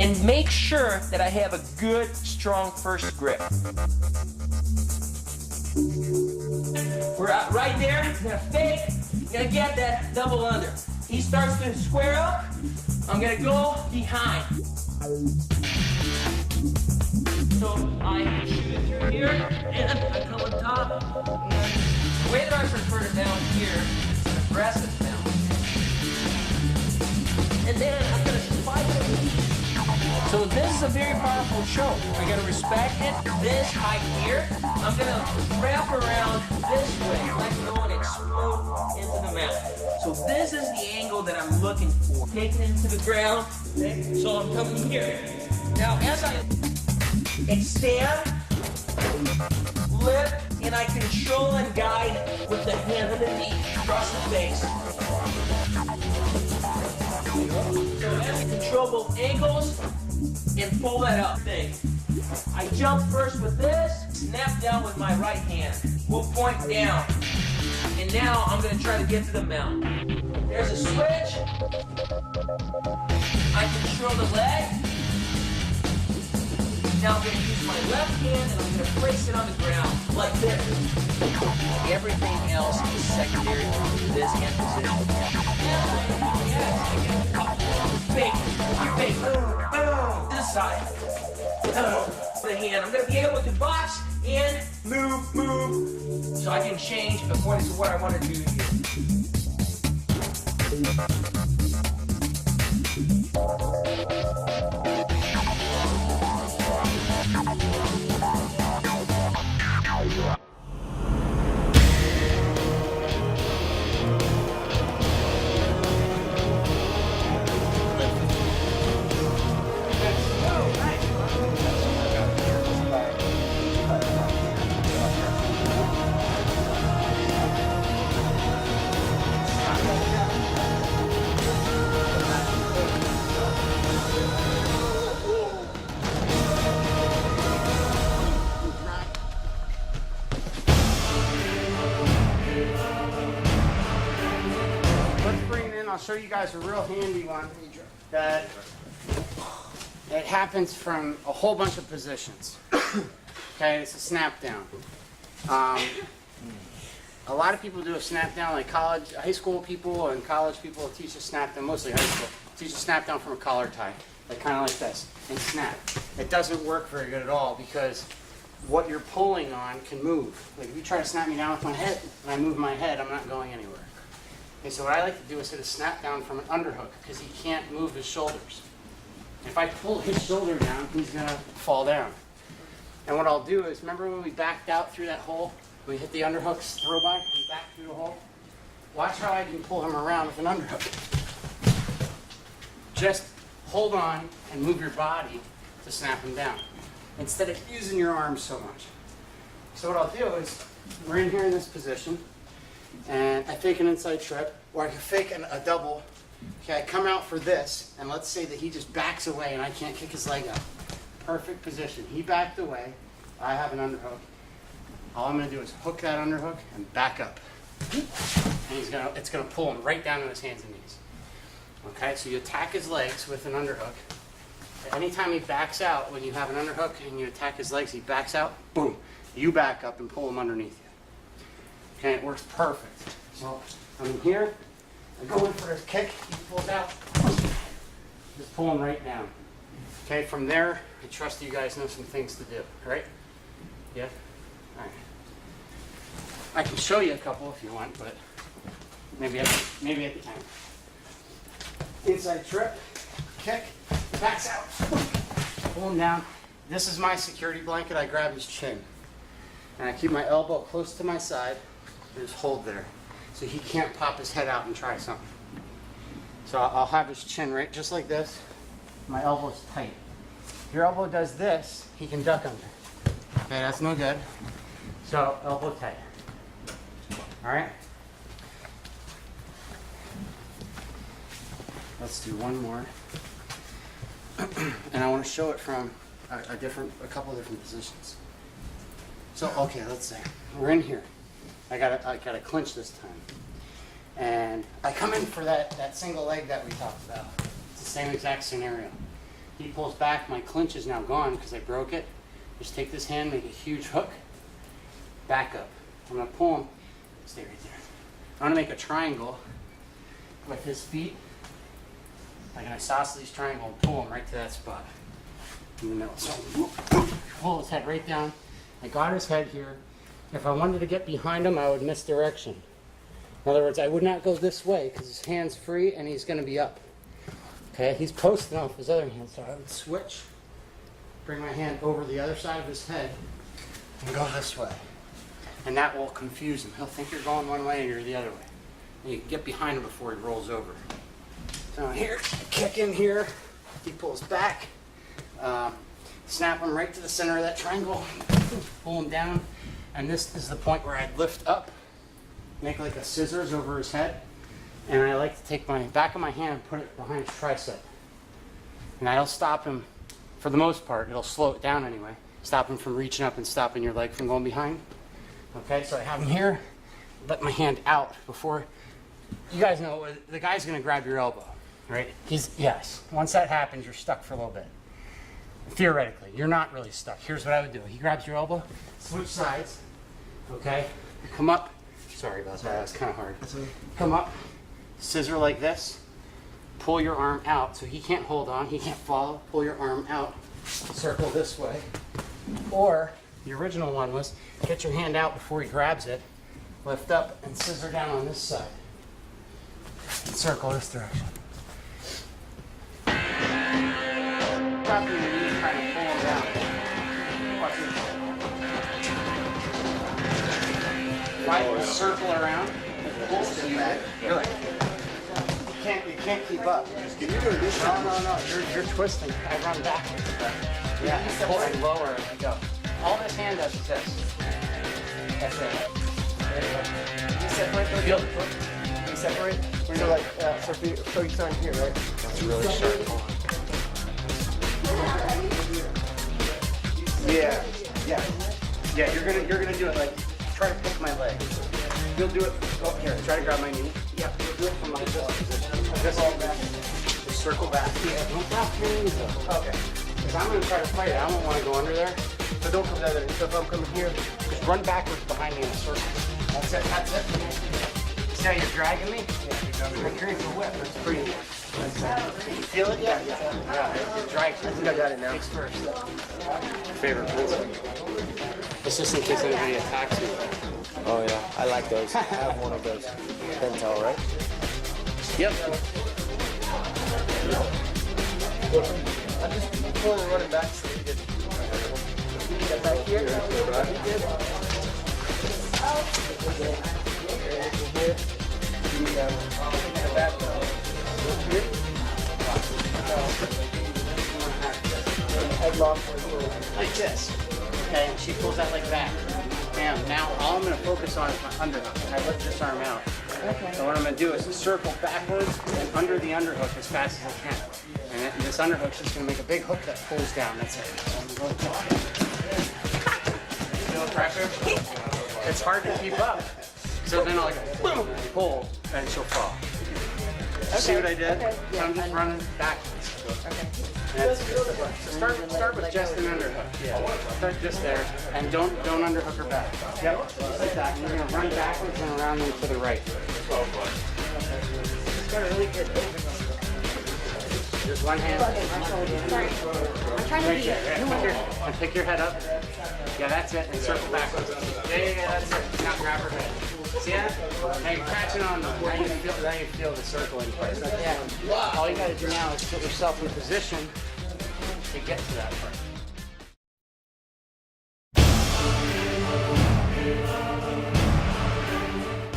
and make sure that I have a good, strong first grip. We're right there. I'm gonna fake. I'm gonna get that double under. He starts to square up. I'm gonna go behind. So I shoot it through here, and I come on top. And the way that I prefer it down here, it's an aggressive down. And then I'm gonna spike it. So this is a very powerful choke. I gotta respect it. This height here, I'm gonna wrap around this way, let go and explode into the mount. So this is the angle that I'm looking for. Taking it to the ground. Okay? So I'm coming here. Now as I extend, lift, and I control and guide with the hand underneath across the face. So as I control both ankles and pull that up. I jump first with this, snap down with my right hand. We'll point down. And now I'm going to try to get to the mount. There's a switch. I control the leg. Now I'm going to use my left hand and I'm going to place it on the ground like this. Everything else is secondary to this hand position. Big, big, boom, this side. The hand. I'm going to be able to box and move, so I can change according to what I want to do here. I'll show you guys a real handy one that it happens from a whole bunch of positions. Okay, it's a snap down. A lot of people do a snap down, like high school people and college people teach a snap down, mostly high school, teach a snap down from a collar tie, like kind of like this, and snap. It doesn't work very good at all because what you're pulling on can move. Like if you try to snap me down with my head and I move my head, I'm not going anywhere. Okay, so what I like to do is hit a snap down from an underhook because he can't move his shoulders. If I pull his shoulder down, he's going to fall down. And what I'll do is, remember when we backed out through that hole? We hit the underhooks, throw by, and back through the hole? Watch how I can pull him around with an underhook. Just hold on and move your body to snap him down instead of using your arms so much. So what I'll do is, we're in here in this position, and I fake an inside trip, or I can fake a double. Okay, I come out for this, and let's say that he just backs away and I can't kick his leg up. Perfect position. He backed away. I have an underhook. All I'm going to do is hook that underhook and back up. And it's going to pull him right down to his hands and knees. Okay, so you attack his legs with an underhook. Anytime he backs out, when you have an underhook and you attack his legs, he backs out, boom, you back up and pull him underneath you. Okay, it works perfect. So I'm here, I go in for his kick, he pulls out, just pull him right down. Okay, from there, I trust you guys know some things to do, right? Yeah? All right. I can show you a couple if you want, but maybe at the time. Inside trip, kick, backs out, pull him down. This is my security blanket. I grab his chin, and I keep my elbow close to my side, and just hold there, so he can't pop his head out and try something. So I'll have his chin right just like this. My elbow's tight. If your elbow does this, he can duck under. Okay, that's no good. So elbow tight. All right. Let's do one more. And I want to show it from a couple of different positions. So okay, let's say we're in here. I gotta clinch this time, and I come in for that single leg that we talked about. It's the same exact scenario. He pulls back, my clinch is now gone because I broke it. Just take this hand, make a huge hook, back up. I'm gonna pull him, stay right there. I'm gonna make a triangle with his feet, like an isosceles triangle, and pull him right to that spot in the middle. So pull his head right down. I got his head here. If I wanted to get behind him, I would misdirection. In other words, I would not go this way because his hand's free and he's gonna be up. Okay, he's posting off his other hand, so I would switch, bring my hand over the other side of his head, and go this way. And that will confuse him. He'll think you're going one way and you're the other way. And you can get behind him before he rolls over. So here, kick in here, he pulls back, snap him right to the center of that triangle, pull him down, and this is the point where I'd lift up, make like a scissors over his head, and I like to take my back of my hand and put it behind his tricep. And that'll stop him, for the most part, it'll slow it down anyway, stop him from reaching up and stopping your leg from going behind. Okay, so I have him here, let my hand out before, you guys know, the guy's gonna grab your elbow, right? Yes, once that happens, you're stuck for a little bit. Theoretically, you're not really stuck. Here's what I would do. He grabs your elbow, switch sides, okay? Come up, sorry about that, that's kind of hard. Come up, scissor like this, pull your arm out so he can't hold on, he can't follow, pull your arm out, circle this way. Or, the original one was, get your hand out before he grabs it, lift up and scissor down on this side. And circle this direction. Drop your knees, trying to pull him down. Watch this. Try to circle around. Really? You can't keep up. No. You're twisting. I run backwards. Yeah, pull and lower as you go. All this hand does is this. That's it. There you go. You separate those? Feel the foot. You separate? So like, so you start here, right? That's really sharp. Yeah. You're gonna do it like, try to pick my leg. You'll do it. Oh, here. Try to grab my knee. Yeah. You'll do it from my position. Just all back. Just circle back. Yeah. Don't drop your knees though. Okay. Because I'm gonna try to fight it. I don't want to go under there. So don't come down there. So if I'm coming here, just run backwards behind me in a circle. That's it. See how you're dragging me? Yeah. You're carrying the whip. That's pretty. You feel it yet? Yeah. You're dragging. I think I got it now. Face first. Favorite pencil? It's just in case anybody attacks me. Oh yeah, I like those. I have one of those. Pentel, right? Yep. I'm just pulling and running back so you get back here. Like this. Okay, and she pulls that leg back. Bam. Now all I'm going to focus on is my underhook. I lift this arm out. Okay. So what I'm going to do is circle backwards and under the underhook as fast as I can. And this underhook's just going to make a big hook that pulls down. That's it. Feel the pressure? It's hard to keep up. So then I'll go boom, pull, and she'll fall. Okay. See what I did? Okay. So I'm just running backwards. Okay. So start with just an underhook. Yeah. Start just there, and don't underhook her back. Yep. Like that. And you're gonna run backwards and around and to the right. It's got a really good. Just one hand. Sorry. I'm trying to be. And pick your head up. Yeah, that's it. And circle backwards. Yeah, that's it. Now grab her head. See that? Now you're catching on. Now you feel the circle in place. Yeah. All you got to do now is put yourself in position to get to that part.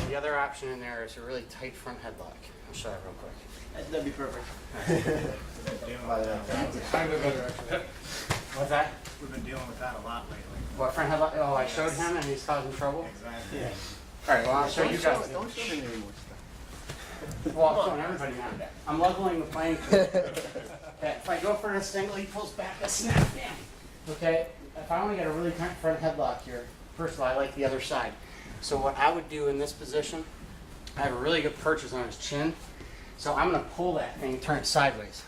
The other option in there is a really tight front headlock. I'll show you real quick. That'd be perfect. What's that? We've been dealing with that a lot lately. What, front headlock? Oh, I showed him and he's causing trouble? Exactly. Yeah. All right, well, I'll show you guys. Don't show me any more stuff. Well, I'm showing everybody now. I'm leveling the playing field. Okay, if I go for a single, he pulls back a snap down. Okay, if I only got a really tight front headlock here, first of all, I like the other side. So what I would do in this position, I have a really good purchase on his chin. So I'm going to pull that thing, turn it sideways.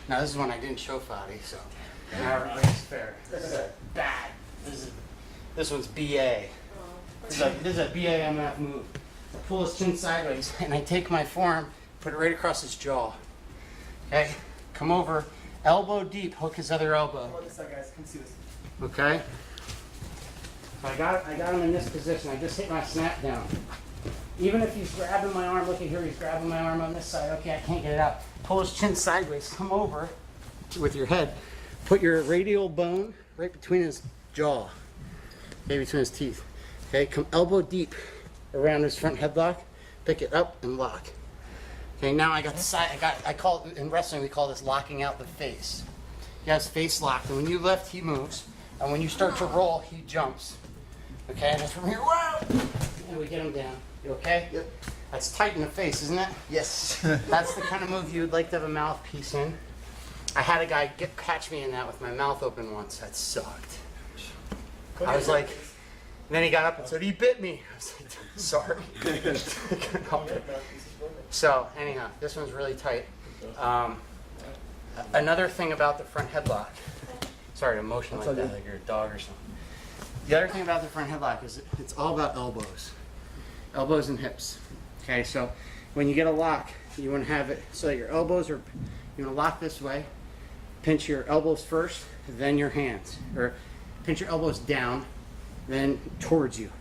Now this is one I didn't show Fadi, so now everybody's fair. This is a bad. This one's BA. This is a BAMF move. I pull his chin sideways and I take my forearm, put it right across his jaw. Okay? Come over, elbow deep, hook his other elbow. On this side, guys. Come see this. Okay? So I got him in this position. I just hit my snap down. Even if he's grabbing my arm, look at here, he's grabbing my arm on this side. Okay, I can't get it out. Pull his chin sideways, come over with your head. Put your radial bone right between his jaw. Okay, between his teeth. Okay, come elbow deep around his front headlock. Pick it up and lock. Okay, now I got the side, I call it, in wrestling we call this locking out the face. He has face locked, and when you lift, he moves. And when you start to roll, he jumps. Okay, and it's from here, whoa! And we get him down. You okay? Yep. That's tight in the face, isn't it? Yes. That's the kind of move you'd like to have a mouthpiece in. I had a guy catch me in that with my mouth open once. That sucked. I was like, and then he got up and said, he bit me. I was like, sorry. Couldn't help it. So anyhow, this one's really tight. Another thing about the front headlock. Sorry to motion like that, like you're a dog or something. The other thing about the front headlock is it's all about elbows. Elbows and hips. Okay, so when you get a lock, you want to have it so that your elbows are, you want to lock this way, pinch your elbows first, then your hands. Or pinch your elbows down, then towards you.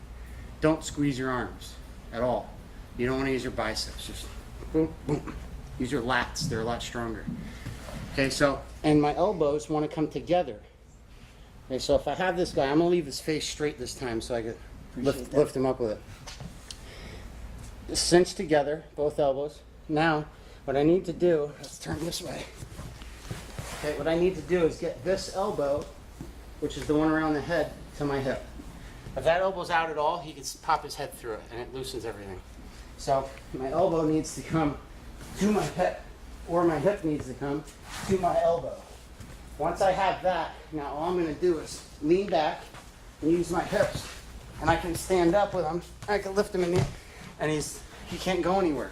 Don't squeeze your arms at all. You don't want to use your biceps. Just boom, boom. Use your lats, they're a lot stronger. Okay, so, and my elbows want to come together. Okay, so if I have this guy, I'm going to leave his face straight this time so I can lift him up with it. Just cinch together, both elbows. Now, what I need to do, let's turn this way. Okay, what I need to do is get this elbow, which is the one around the head, to my hip. If that elbow's out at all, he can pop his head through it, and it loosens everything. So my elbow needs to come to my hip, or my hip needs to come to my elbow. Once I have that, now all I'm going to do is lean back and use my hips, and I can stand up with him. I can lift him in the, and he can't go anywhere.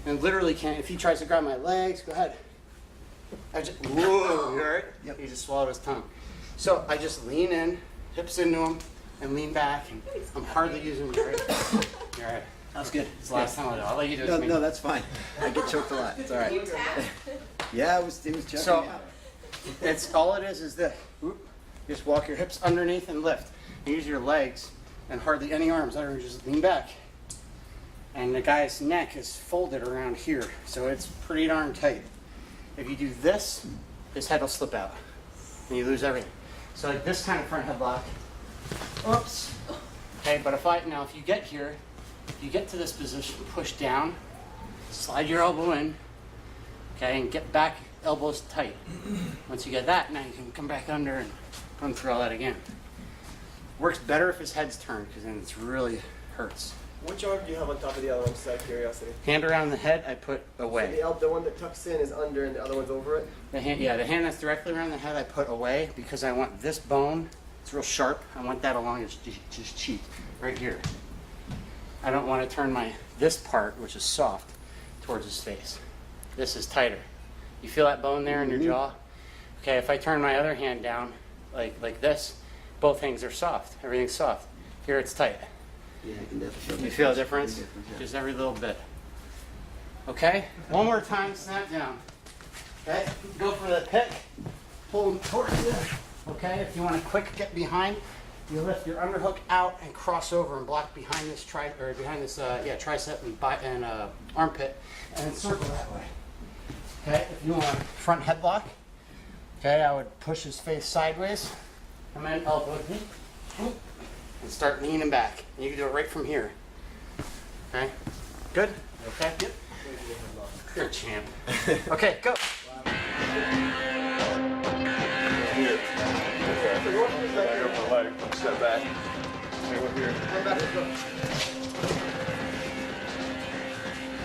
And literally can't. If he tries to grab my legs, go ahead. I just, whoa, you all right? Yep. He just swallowed his tongue. So I just lean in, hips into him, and lean back. And I'm hardly using you, right? You're all right. That's good. It's the last time I'll do it. I'll let you do it. No, with me. no, that's fine. I get choked a lot. It's all right. Yeah, it was checking So me out. it's all it is this. Whoop. Just walk your hips underneath and lift. And use your legs and hardly any arms. Otherwise, just lean back. And the guy's neck is folded around here, so it's pretty darn tight. If you do this, his head will slip out, and you lose everything. So like this kind of front headlock. Oops. Okay, but if you get here, if you get to this position, push down, slide your elbow in, okay, and get back, elbows tight. Once you get that, now you can come back under and run through all that again. Works better if his head's turned, because then it's really hurts. Which arm do you have on top of the other one, just out of curiosity? Hand around the head, I put away. So the one that tucks in is under and the other one's over it? The hand that's directly around the head, I put away because I want this bone, it's real sharp, I want that along his cheek, right here. I don't want to turn this part, which is soft, towards his face. This is tighter. You feel that bone there in your jaw? Okay, if I turn my other hand down, like this, both hands are soft, everything's soft. Here it's tight. Yeah, I can definitely You feel a difference? Yeah. Just every little bit. Okay? One more time, snap down. Okay? Go for the pick. Pull him towards you. Okay? If you want to quick get behind, you lift your underhook out and cross over and block behind this tricep and armpit, and then circle that way. Okay? If you want a front headlock, okay, I would push his face sideways. Come in, elbow deep. Whoop. And start leaning back. And you can do it right from here. Okay? Good? Okay? Yep. You're a champ. Okay, go. Step back. Stay with here.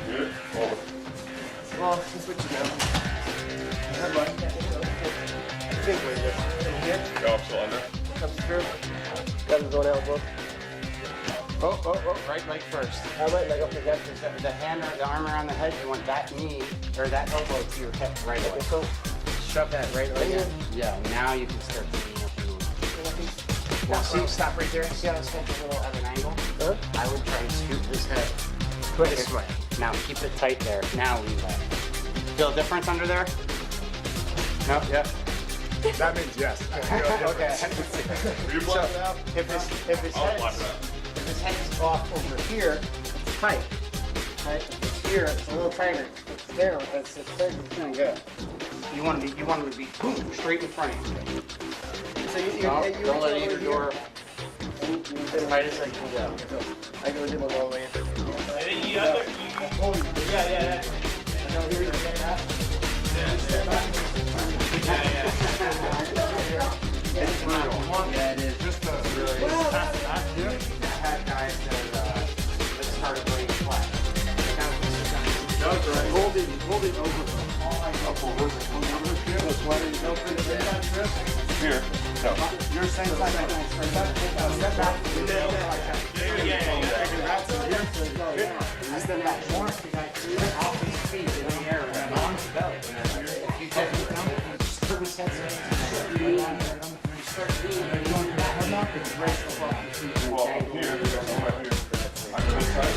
Good. Over. Well, let's switch it now. I think we're good. Here, Go up, still under. comes through. Got his own elbow. Right leg first. How about like okay, that's The hand or the arm around the head, you want that knee or that elbow to your hip right away. so Shove that right leg in. Yeah, now you can start to lean up and move. Now see, stop right there. See how this head's a little at an angle? I would try and scoot this head this way. Now keep it tight there. Now lean back. Feel a difference under there? No? Yeah. That means yes. Okay. Will you block it out? If his head's off over here, it's tight. Right? If it's here, it's a little tighter. If it's there, it's pretty good. You want to be boom, straight in front of you. so you Don't let either door as tight as I can go. I go do my all the way in. It's brutal. Yeah, it is. Just really. I had guys that started laying flat. Holding over. Here. No. You're saying like step back. Step back more. You got off his feet in the air and on his belly. If you get him down, just turn his head. Start doing it. Going back. I'm not going to raise the ball. Well, here. I'm going to try it.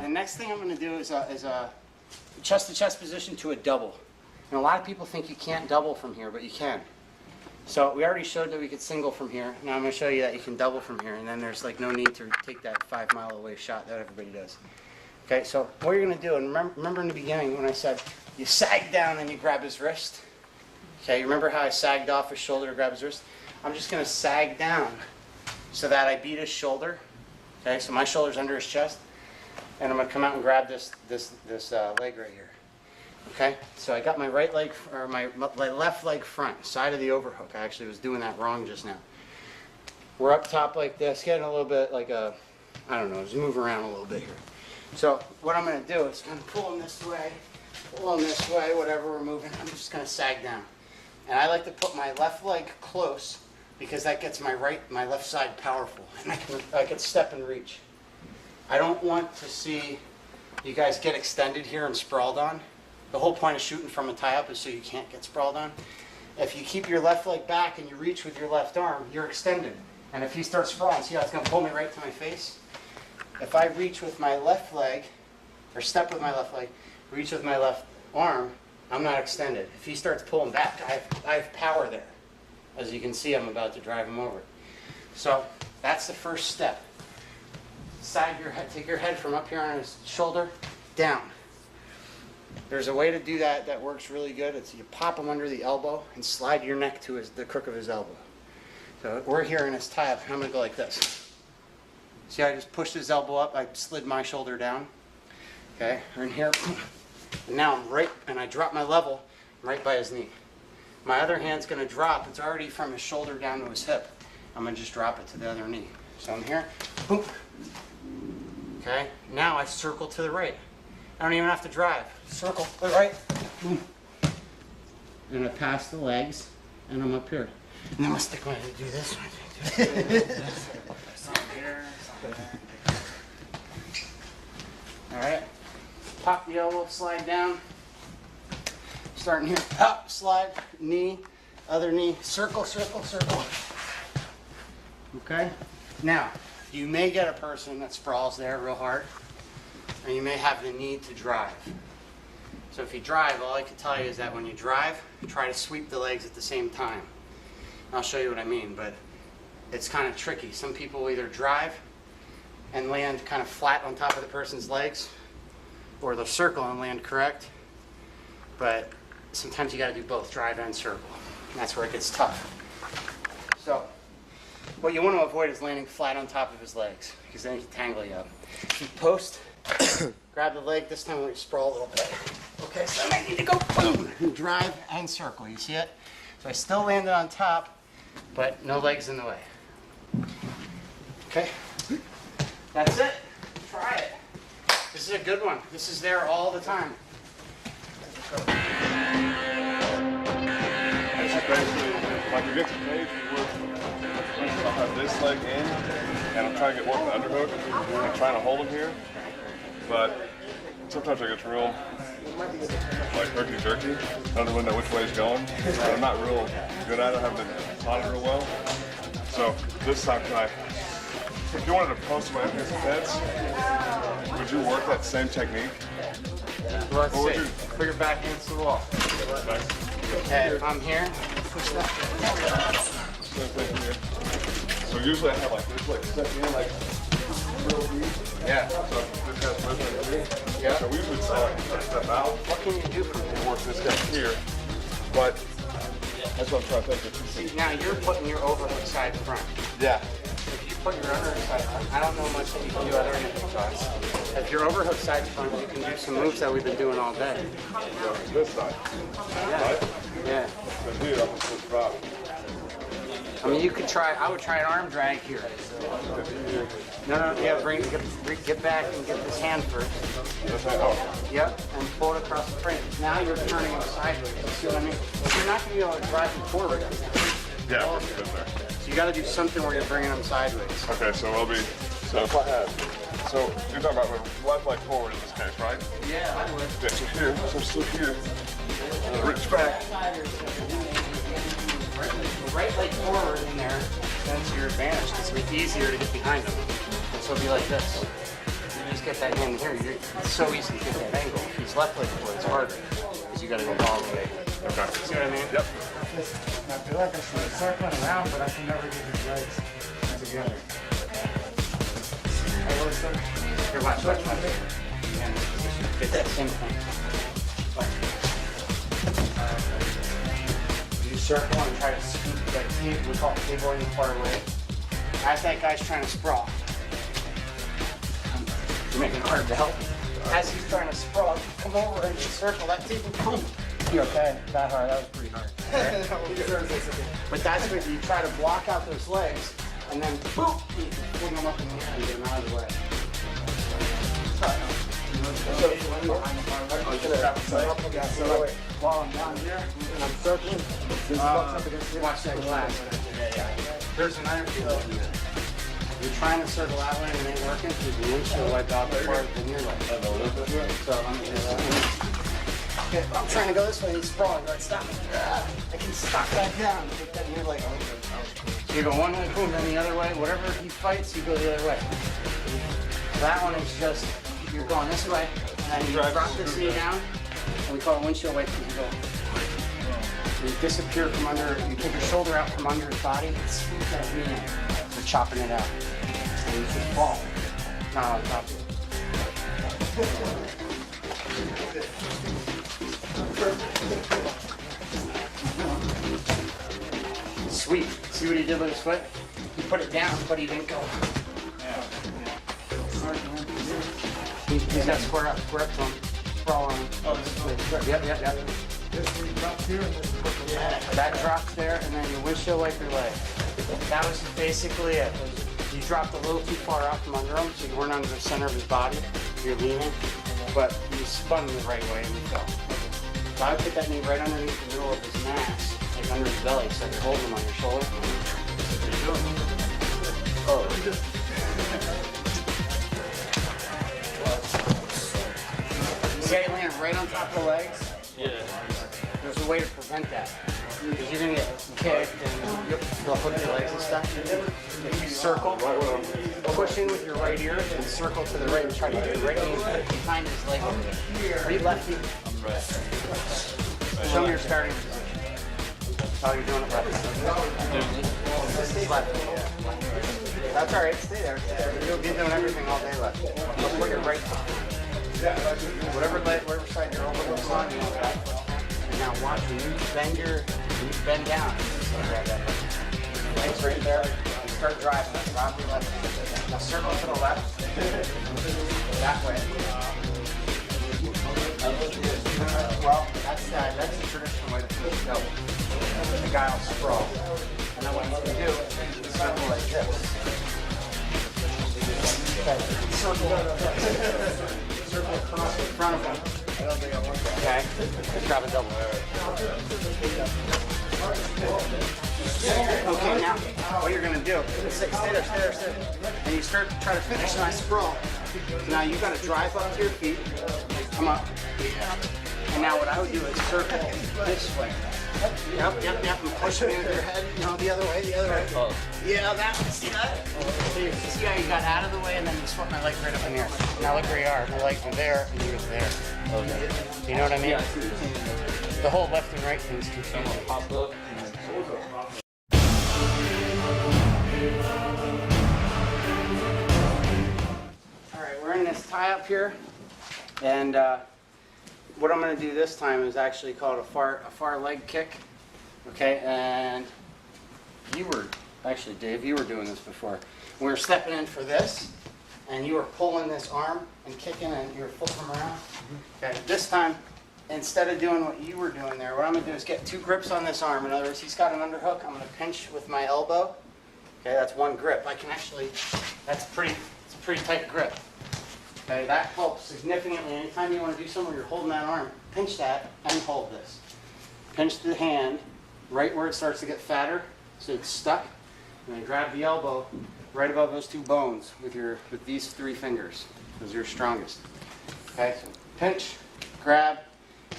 The next thing I'm going to do is a chest-to-chest position to a double. And a lot of people think you can't double from here, but you can. So we already showed that we could single from here. Now I'm going to show you that you can double from here, and then there's like no need to take that 5 mile away shot that everybody does. Okay, so what you're going to do, and remember in the beginning when I said you sag down and you grab his wrist? Okay, you remember how I sagged off his shoulder to grab his wrist? I'm just going to sag down so that I beat his shoulder. Okay, so my shoulder's under his chest, and I'm going to come out and grab this leg right here. Okay, so I got my right leg, or my left leg front, side of the overhook. I actually was doing that wrong just now. We're up top like this, getting a little bit like a, I don't know, just move around a little bit here. So what I'm going to do is kind of pull him this way, whatever we're moving. I'm just going to sag down. And I like to put my left leg close because that gets my left side powerful. And I can step and reach. I don't want to see you guys get extended here and sprawled on. The whole point of shooting from a tie-up is so you can't get sprawled on. If you keep your left leg back and you reach with your left arm, you're extended. And if he starts sprawling, see how it's going to pull me right to my face? If I reach with my left leg, or step with my left leg, reach with my left arm, I'm not extended. If he starts pulling back, I have power there. As you can see, I'm about to drive him over. So that's the first step. Side your head, take your head from up here on his shoulder, down. There's a way to do that that works really good. It's you pop him under the elbow and slide your neck to the crook of his elbow. So we're here in his tie-up. I'm going to go like this. See how I just pushed his elbow up? I slid my shoulder down. Okay, we're in here. And now I'm right, and I drop my level right by his knee. My other hand's going to drop. It's already from his shoulder down to his hip. I'm going to just drop it to the other knee. So I'm here. Boom. Okay, now I circle to the right. I don't even have to drive. Circle to the right. Boom. And I pass the legs, and I'm up here. And then I'm going to stick my head to do this one. All right. Pop the elbow, slide down. Starting here. Pop, slide, knee, other knee. Circle, circle, circle. Okay? Now, you may get a person that sprawls there real hard, and you may have the need to drive. So if you drive, all I can tell you is that when you drive, try to sweep the legs at the same time. I'll show you what I mean, but it's kind of tricky. Some people either drive and land kind of flat on top of the person's legs, or they'll circle and land correct. But sometimes you got to do both, drive and circle. And that's where it gets tough. So what you want to avoid is landing flat on top of his legs, because then he can tangle you up. You post, grab the leg. This time we're going to sprawl a little bit. Okay, so I need to go boom, and drive and circle. You see it? So I still landed on top, but no legs in the way. Okay, that's it. Try it. This is a good one. This is there all the time. It's just basically, like you get to page, you work, I'll have this leg in, and I'm trying to get more of an underhook. I'm trying to hold him here, but sometimes I get real, like herky-jerky. I don't really know which way he's going. I'm not real good at it. I haven't been taught it real well. So this time, if you wanted to post my against the fence, would you work that same technique? Let's Or would see. you- Put your back against the wall. Okay, if I'm here, push that. Same thing here. So usually I have like this, like step in, like real deep. Yeah. So this has movement in me. Yeah. So we usually say like step out. What can you do from And here? work this guy here. But that's what I'm trying to think. See, now you're putting your overhook side front. Yeah. If you put your underhook side front, I don't know much that you can do other than shots. If your overhook side front, you can do some moves that we've been doing all day. So this side. Yeah. Right? Yeah. Then here I'm just switch drop. I mean, you could try, I would try an arm drag here. No, yeah, get back and get this hand first. This hand, oh. Yep, and pull it across the frame. Now you're turning them sideways. You see what I mean? You're not going to be able to drive them forward. Yeah, we're good there. So you got to do something where you're bringing them sideways. Okay, so it'll be, so if I had, so you're talking about the left leg forward in this case, right? Yeah, I would. Yeah, so here, so still here. Reach back. Right leg forward in there, that's your advantage. It's going to be easier to get behind them. And so it'll be like this. You just get that hand here. It's so easy to get that angle. If he's left leg forward, it's harder. Because you got to go all the way. Okay. See what I mean? Yep. I feel like I should be circling around, but I can never get his legs together. Here, watch. And get that same thing. You circle and try to scoop that table. We call it tabling far away. As that guy's trying to sprawl. You're making it hard to help. As he's trying to sprawl, come over and just circle that table. Boom. You okay? That hard. That was pretty hard. But that's what you try to block out those legs, and then boom, you fling them up in the air and get them out of the way. While I'm down here and I'm circling, this bucks up against here. Watch that glass. There's an iron field in there. You're trying to circle that way and it ain't working, you can windshield wipe out the part in your leg. So I'm trying to go this way and he's sprawling. Right, stop. I can stop back down. Take that in your leg. So you go one way, boom, then the other way. Whatever he fights, you go the other way. That one is just, you're going this way, and then you drop this knee down, and we call it windshield wipe because you go. You disappear from under, you take your shoulder out from under his body, and sweep that knee in. You're chopping it out. And you just fall. Not on top of it. Sweep. See what he did with his foot? He put it down, but he didn't go. He's got square up to him. Sprawl on him. Oh, this is Yep. This one drops here and this That drops there, and then you windshield wipe your leg. That was basically it. You dropped a little too far out from under him, so you weren't under the center of his body. You're leaning, but you spun the right way and you fell. So I would put that knee right underneath the middle of his mass, like under his belly, so you're holding him on your shoulder. That's what you're doing. Oh. See how you land right on top of the legs? Yeah. There's a way to prevent that. Because you're going to get kicked and they'll hook your legs and stuff. If you circle, push in with your right ear and circle to the right and try to get your right knee behind his leg over there. Are you lefty? I'm right. Show me your starting position. Oh, you're doing it left. This is left. That's all right. Stay there. You'll be doing everything all day left. Put your right foot. Whatever side your overhook's on, you know that. And now watch when you bend down. Legs right there. You start driving. Drop your left hand. Now circle to the left. That way. Well, that's the traditional way to do it. No. The guy will sprawl. And then what you can do is circle like this. Circle. circle across in front of him. Okay? Let's grab a double. Okay, now what you're gonna do, stay there. And you start to try to finish my sprawl. Now you gotta drive up to your feet, come up. And now what I would do is circle this way. Yep, and push me with your head, the other way. Yeah, that one, see that? See how you got out of the way and then you swept my leg right up in the air. Now look where you are, my legs were there and you were there. Okay. You know what I mean? The whole left and right thing's confusing. Alright, we're in this tie up here, and what I'm going to do this time is actually called a far leg kick. Okay, and Dave, you were doing this before. We were stepping in for this, and you were pulling this arm and kicking, and you were flipping around. Okay, this time, instead of doing what you were doing there, what I'm going to do is get 2 grips on this arm. In other words, he's got an underhook. I'm going to pinch with my elbow. Okay, that's 1 grip. I can actually, it's a pretty tight grip. Okay, that helps significantly. Anytime you want to do something where you're holding that arm, pinch that and hold this. Pinch the hand right where it starts to get fatter, so it's stuck. And then grab the elbow right above those 2 bones with these 3 fingers. Those are your strongest. Okay, so pinch, grab.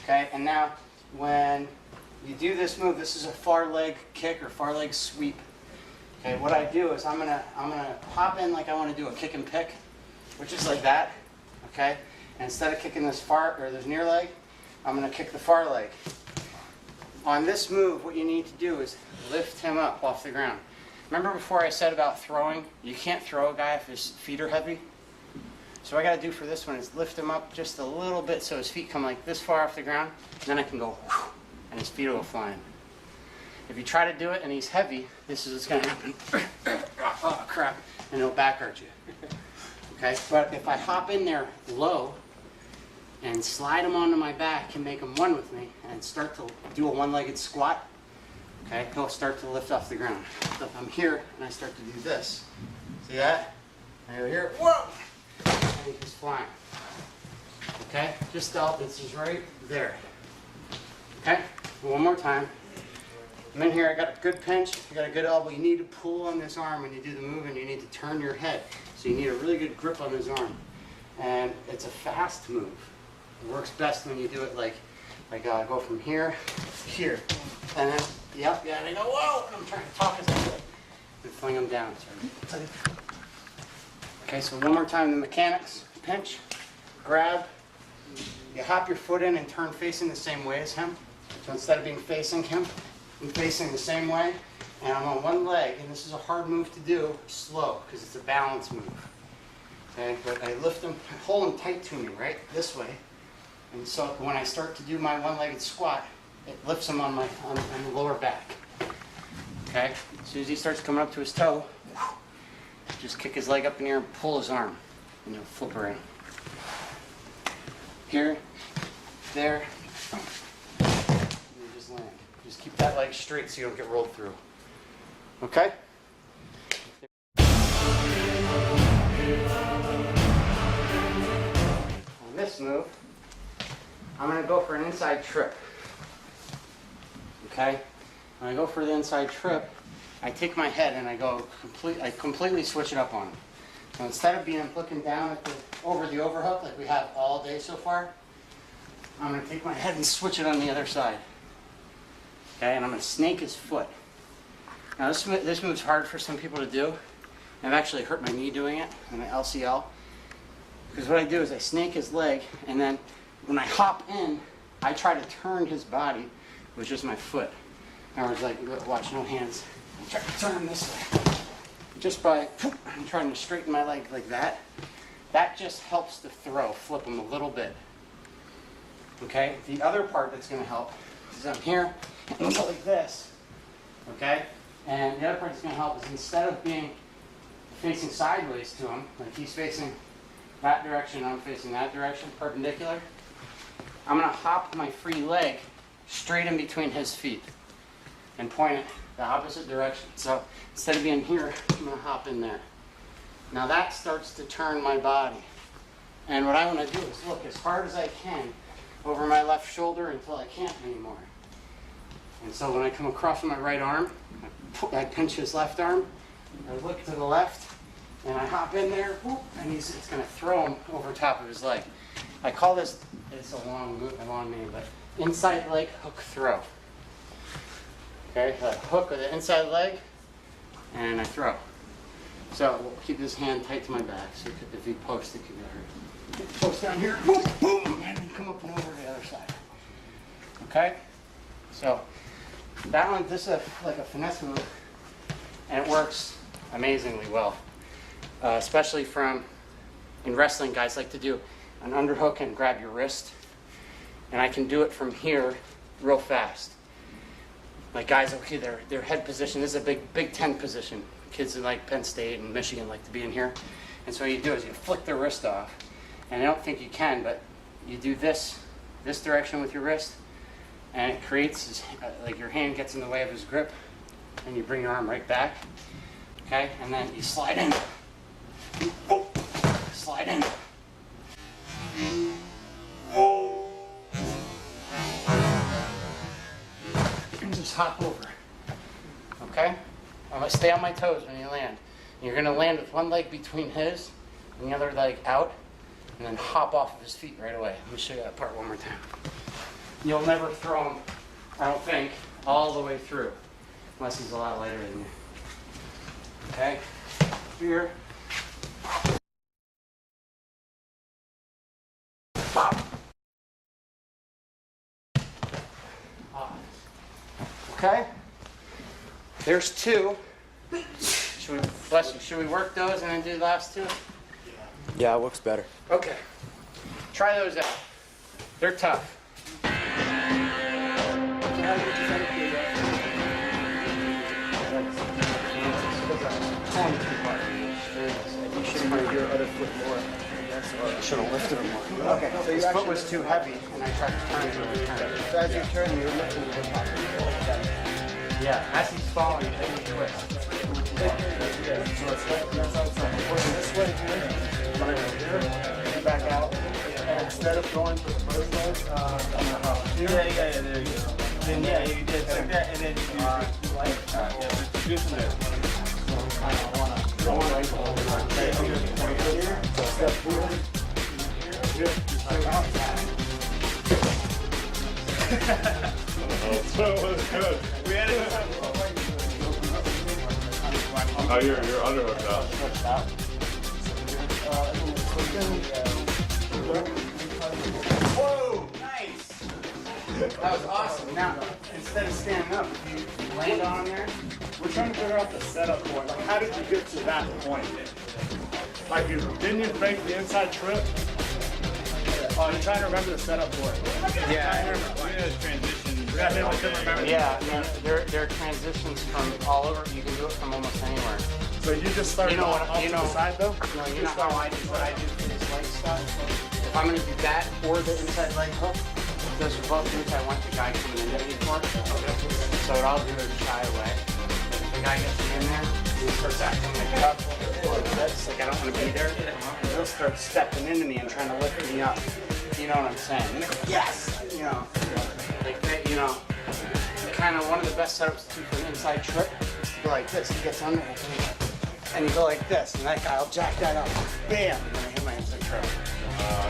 Okay, and now when you do this move, this is a far leg kick or far leg sweep. Okay, what I do is I'm gonna hop in like I want to do a kick and pick, which is like that. Okay, and instead of kicking this near leg, I'm gonna kick the far leg. On this move, what you need to do is lift him up off the ground. Remember before I said about throwing? You can't throw a guy if his feet are heavy. So what I got to do for this one is lift him up just a little bit so his feet come like this far off the ground. And then I can go, whew, and his feet will go flying. If you try to do it and he's heavy, this is what's going to happen. Oh, crap. And it'll back arch you. Okay? But if I hop in there low and slide him onto my back and make him one with me and start to do a one-legged squat, okay, he'll start to lift off the ground. So if I'm here and I start to do this, see that? I go here, whoa! And he's flying. Okay? Just this is right there. Okay? One more time. I'm in here, I got a good pinch, I got a good elbow. You need to pull on this arm when you do the move, and you need to turn your head. So you need a really good grip on this arm. And it's a fast move. It works best when you do it like go from here to here. And then, yeah, and I go, whoa! And I'm trying to talk as I go. And fling them down. Sorry. Okay, so one more time, the mechanics. Pinch, grab, you hop your foot in and turn facing the same way as him. So instead of being facing him, I'm facing the same way, and I'm on one leg, and this is a hard move to do, slow, because it's a balance move. Okay, but I lift him, hold him tight to me, right, this way. And so when I start to do my one-legged squat, it lifts him on the lower back. Okay, as soon as he starts coming up to his toe, just kick his leg up in the air and pull his arm, and you'll flip around. Here, there, and you just land. Just keep that leg straight so you don't get rolled through. Okay? On this move, I'm going to go for an inside trip. Okay? When I go for the inside trip, I take my head and I completely switch it up on him. So instead of looking down at over the overhook like we have all day so far, I'm going to take my head and switch it on the other side. Okay, and I'm going to snake his foot. Now this move's hard for some people to do. I've actually hurt my knee doing it, and my LCL. Because what I do is I snake his leg, and then when I hop in, I try to turn his body with just my foot. In other words, watch, no hands. I try to turn him this way. Just by trying to straighten my leg like that. That just helps the throw, flip him a little bit. Okay, the other part that's going to help is I'm here, and go like this. Okay, and the other part that's going to help is instead of being facing sideways to him, like he's facing that direction, I'm facing that direction, perpendicular, I'm going to hop my free leg straight in between his feet and point it the opposite direction. So instead of being here, I'm going to hop in there. Now that starts to turn my body. And what I want to do is look as hard as I can over my left shoulder until I can't anymore. And so when I come across with my right arm, I pinch his left arm, I look to the left, and I hop in there, whoop, and it's going to throw him over top of his leg. I call this, it's a long name, but inside leg hook throw. Okay, so I hook with the inside leg, and I throw. So we'll keep this hand tight to my back, so if he posts, it can get hurt. Post down here, boom, boom, and then come up and over to the other side. Okay? So that one, this is like a finesse move, and it works amazingly well. Especially in wrestling, guys like to do an underhook and grab your wrist. And I can do it from here real fast. Like guys, okay, their head position, this is a Big Ten position. Kids in like Penn State and Michigan like to be in here. And so what you do is you flick their wrist off. And I don't think you can, but you do this direction with your wrist, and it creates, like your hand gets in the way of his grip, and you bring your arm right back, okay? And then you slide in, slide in. And just hop over, okay? I'm gonna stay on my toes when you land. You're gonna land with one leg between his and the other leg out, and then hop off of his feet right away. Let me show you that part one more time. You'll never throw him, I don't think, all the way through, unless he's a lot lighter than you. Okay? Here. Pop. Off. Okay? There's two. Should we work those and then do the last two? Yeah, it works better. Okay. Try those out. They're tough. You should move your other foot more. I should have lifted them more. Okay, so you His foot actually was too heavy, and I tried to turn it and turn it. So as you turn, you're lifting your top. Yeah, as he's falling, then you twist. So it's like, that's outside. Working this way here, right here, and back out. And instead of going for the first leg, here. Yeah, there you go. Then yeah, you did like that, and then you do like, do from there. I want to hold it on. Okay, here, so step forward. Here, just like that. So it was good. We had it. Oh, you're underhooked out. Whoa, nice. That was awesome. Now, instead of standing up, you land on there. We're trying to figure out the setup point. Like, how did you get to that point? Like, didn't you fake the inside trip? Oh, you're trying to remember the setup point. Yeah, I remember. I mean, I couldn't remember. Yeah, I mean, there are transitions from all over. You can do it from almost anywhere. So you just started off to the side, though? No, you know how I do what I do for this leg stuff? If I'm going to do that or the inside leg hook, those are both things I want the guy coming into me for. So what I'll do is shy away. If the guy gets me in there, he starts acting like that. That's like I don't want to be there. And he'll start stepping into me and trying to lift me up. You know what I'm saying? And like, yes! You know, like that, you know, kind of one of the best setups to do for an inside trip is to go like this. He gets under it. And you go like this, and that guy will jack that up. Bam! And then I hit my inside trip.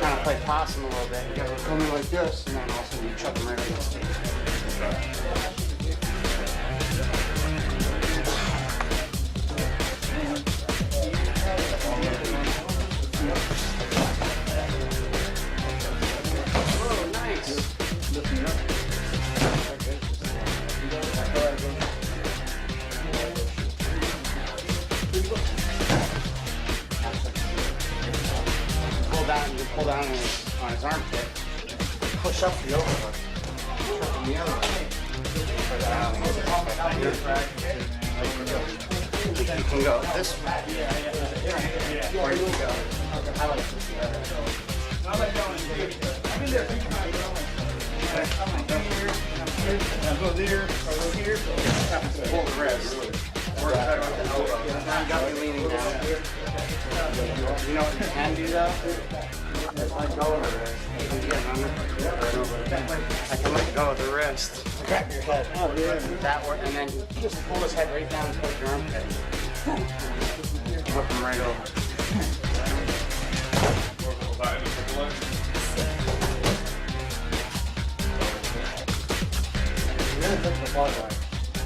Kind of play possum a little bit. You gotta come in like this, and then also you chuck him right on his feet. Oh, nice. Pull down on his armpit. Push up the overhook. Push up the other way. You can go this way. Or you can go. I like this better. I'll go there, or go here. Pull the ribs. Work better with the elbow. Now you got me leaning down. You know what you can do though? Let go of the wrist. I can let go of the wrist. Grab your head. Oh, yeah. That way, and then just pull his head right down towards your armpit. Whip him right over.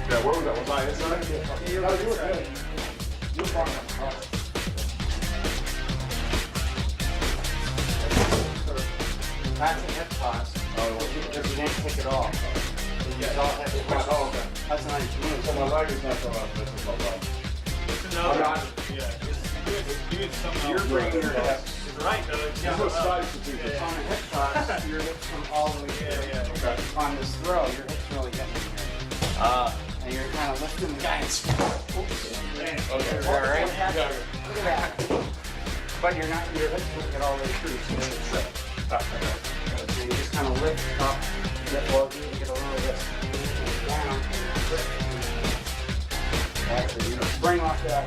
Yeah, where was that? Was I inside? Yeah, you were good. You were fine. That's a hip toss. Because you didn't kick it off. You all have to push. Oh, okay. That's a nice move. So my leg is not so much. This is no problem. You're bringing your hips. Right, though. This is side substitution. On a hip toss, your hips come all the way through. Okay. On this throw, your hips really getting in here. And you're kind of lifting the guy and Okay. all right? Look at that. But you're not, your hips don't get all the way through, so you're trip. So you just kind of lift up, get low, you get a little bit down. That's it. You bring off that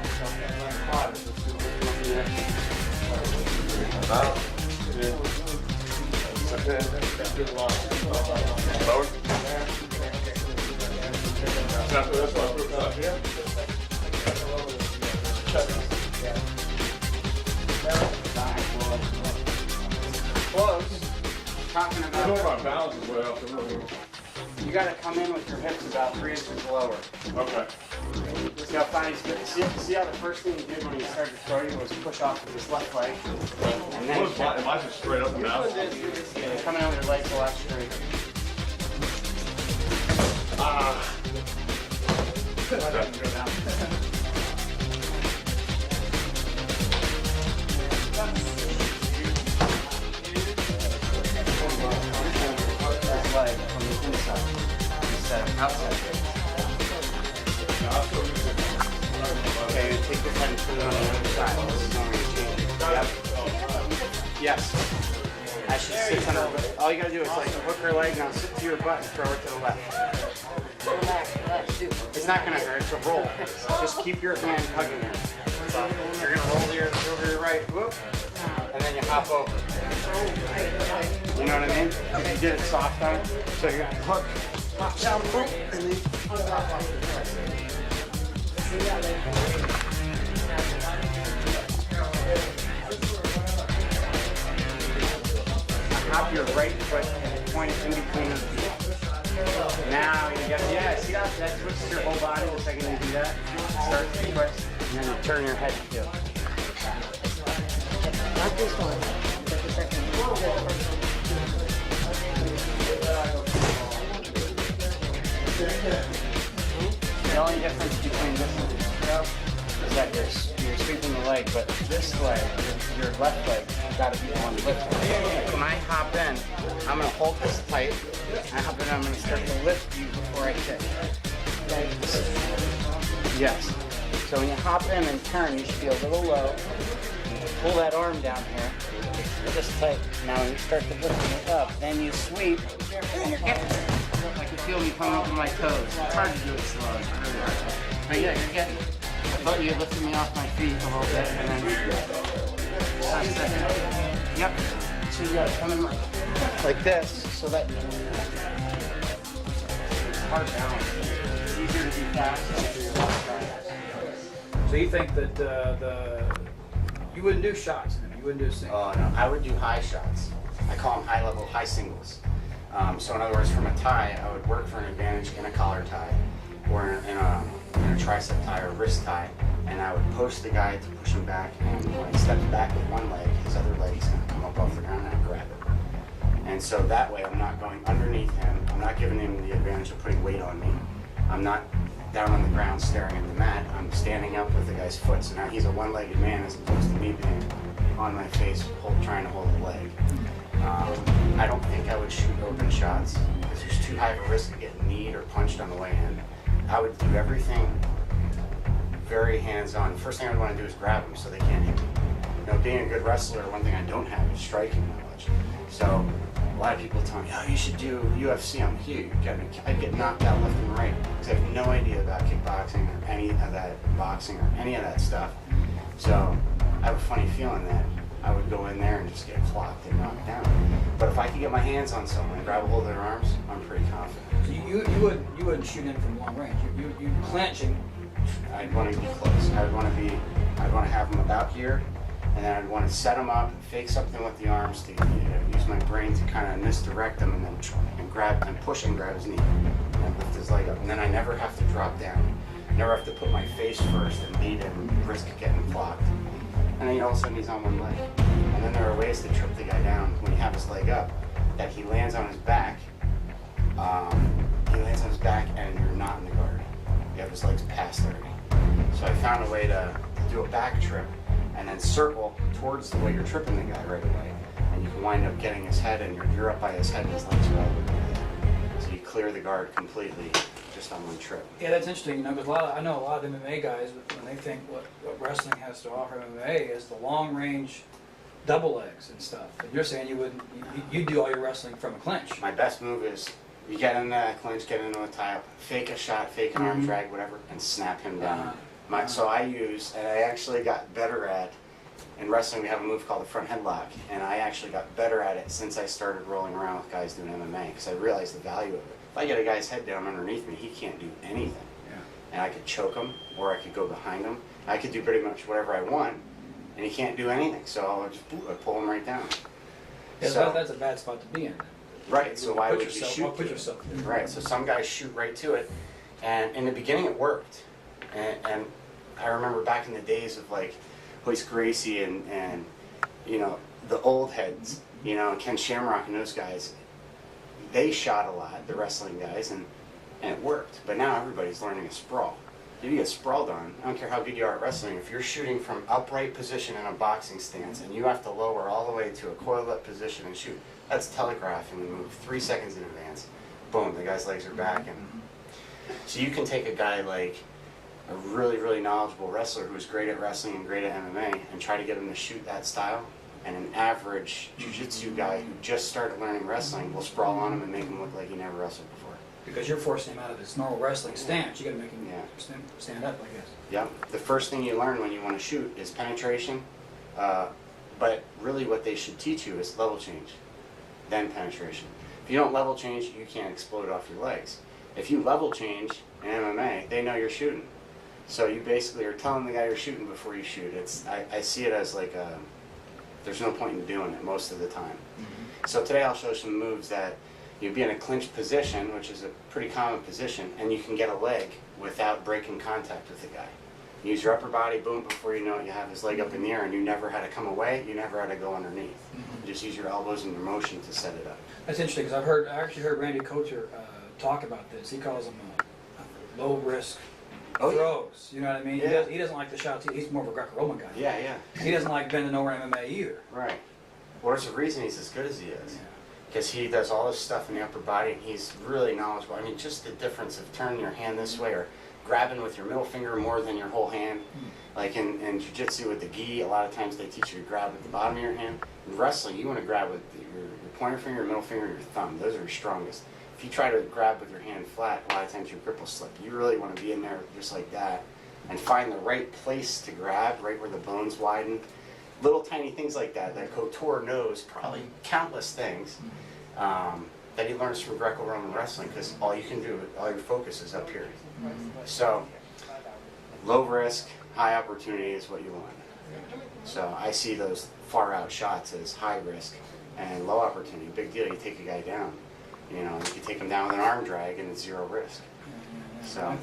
quad. Lower. After this one, Close. Talking I about, know my balance is way off the room. you got to come in with your hips about 3 inches lower. Okay. See how fine he's good. See how the first thing he did when he started throwing was push off with his left leg? And then What is mine? Am I just straight up and down? coming out with your legs the left straight. That leg from the inside instead of outside. Okay, you take your head and put it on the other side. This is going to change it. Yep. Yes. I should sit on her. All you gotta do is like hook her leg, now sit to your butt and throw it to the left. It's not gonna hurt, it's a roll. Just keep your hand hugging her. You're gonna roll over your right, whoop, and then you hop over. You know what I mean? If you did it soft on it, so you're gonna hook, hop down, boom, and then hop off. Hop your right foot and point it in between the feet. Now you got, yeah, see that twists your whole body the second you do that. Start to twist, and then you turn your head too. Not this one, but the second one. The only difference between this and this throw is that you're sweeping the leg, but this leg, your left leg, got to be the one lifting. When I hop in, I'm going to hold this tight. I hop in, I'm going to start to lift you before I kick. Yes. So when you hop in and turn, you should be a little low. Pull that arm down here. Just tight. Now when you start to lift it up, then you sweep. And you're getting it. I can feel me coming up on my toes. It's hard to do it slow. It's really hard. But yeah, you're getting it. I thought you lifted me off my feet a little bit, and then last second. Yep. So you gotta come in like this, so that it's hard balance. It's easier to be fast after your last try. So you think that you wouldn't do shots, then? You wouldn't do singles? Oh no, I would do high shots. I call them high level, high singles. So in other words, from a tie, I would work for an advantage in a collar tie, or in a tricep tie or wrist tie, and I would post the guy to push him back, and when he steps back with one leg, his other leg is going to come up off the ground and I grab it. And so that way I'm not going underneath him, I'm not giving him the advantage of putting weight on me, I'm not down on the ground staring at the mat, I'm standing up with the guy's foot, so now he's a one-legged man as opposed to me being on my face trying to hold the leg. I don't think I would shoot open shots because there's too high of a risk of getting kneed or punched on the way in. I would do everything very hands-on. First thing I would want to do is grab them so they can't hit me. No being a good wrestler, one thing I don't have is striking knowledge. So a lot of people tell me, oh, you should do UFC. I'm huge. I get knocked out left and right because I have no idea about kickboxing or any of that, boxing or any of that stuff. So I have a funny feeling that I would go in there and just get clocked and knocked down. But if I could get my hands on someone and grab a hold of their arms, I'm pretty confident. So you wouldn't shoot in from long range. You clinch and I'd want to be close. I'd want to have them about here, and then I'd want to set them up, fake something with the arms to use my brain to kind of misdirect them, and then grab and push and grab his knee, and lift his leg up, and then I never have to drop down. Never have to put my face first and beat him and risk getting clocked. And then all of a sudden he's on one leg. And then there are ways to trip the guy down when you have his leg up, that he lands on his back. He lands on his back and you're not in the guard. You have his legs past already. So I found a way to do a back trip and then circle towards the way you're tripping the guy right away. And you can wind up getting his head, and you're up by his head and his legs are all over the head. So you clear the guard completely just on one trip. yeah, that's interesting. You know, because I know a lot of MMA guys when they think what wrestling has to offer MMA is the long range double legs and stuff. And you're saying you do all your wrestling from a clinch. My best move is you get in the clinch, get into a tie-up, fake a shot, fake an arm drag, whatever, and snap him down. So I actually got better at, in wrestling we have a move called the front headlock, and I actually got better at it since I started rolling around with guys doing MMA, because I realized the value of it. If I get a guy's head down underneath me, he can't do anything. Yeah. And I could choke him, or I could go behind him. I could do pretty much whatever I want, and he can't do anything, so I'll just pull him right down. Yeah, So- that's a bad spot to be in. Right, so why would you shoot put to it? yourself there. Right, so some guys shoot right to it, and in the beginning it worked. And I remember back in the days of like Hoist Gracie and you know, the old heads, you know, Ken Shamrock and those guys, they shot a lot, the wrestling guys, and it worked. But now everybody's learning a sprawl. If you get sprawled on, I don't care how good you are at wrestling, if you're shooting from upright position in a boxing stance and you have to lower all the way to a coiled up position and shoot, that's telegraphing the move 3 seconds in advance. Boom, the guy's legs are back. And so you can take a guy like a really, really knowledgeable wrestler who's great at wrestling and great at MMA and try to get him to shoot that style, and an average jiu-jitsu guy who just started learning wrestling will sprawl on him and make him look like he never wrestled before. Because you're forcing him out of his normal wrestling stance. You got to make him Yeah. stand up, I guess. Yep. The first thing you learn when you want to shoot is penetration, but really what they should teach you is level change, then penetration. If you don't level change, you can't explode off your legs. If you level change in MMA, they know you're shooting. So you basically are telling the guy you're shooting before you shoot. I see it as like there's no point in doing it most of the time. So today I'll show some moves that you'd be in a clinch position, which is a pretty common position, and you can get a leg without breaking contact with the guy. You use your upper body, boom, before you know it, you have his leg up in the air, and you never had to come away, you never had to go underneath. You just use your elbows and your motion to set it up. That's interesting because I actually heard Randy Coulter talk about this. He calls them low risk throws. You know what I mean? Yeah. He doesn't like the shots. He's more of a Greco-Roman guy. Yeah, yeah. He doesn't like bending over MMA either. Right. Well, there's a reason he's as good as he is. Because he does all this stuff in the upper body, and he's really knowledgeable. I mean, just the difference of turning your hand this way or grabbing with your middle finger more than your whole hand. Like in jiu-jitsu with the gi, a lot of times they teach you to grab with the bottom of your hand. In wrestling, you want to grab with your pointer finger, your middle finger, and your thumb. Those are your strongest. If you try to grab with your hand flat, a lot of times your grip will slip. You really want to be in there just like that and find the right place to grab, right where the bones widen. Little tiny things like that Couture knows probably countless things that he learns from Greco-Roman wrestling, because all you can do, all your focus is up here. So low risk, high opportunity is what you want. So I see those far out shots as high risk and low opportunity. Big deal, you take a guy down. You know, you can take him down with an arm drag and it's zero risk. So.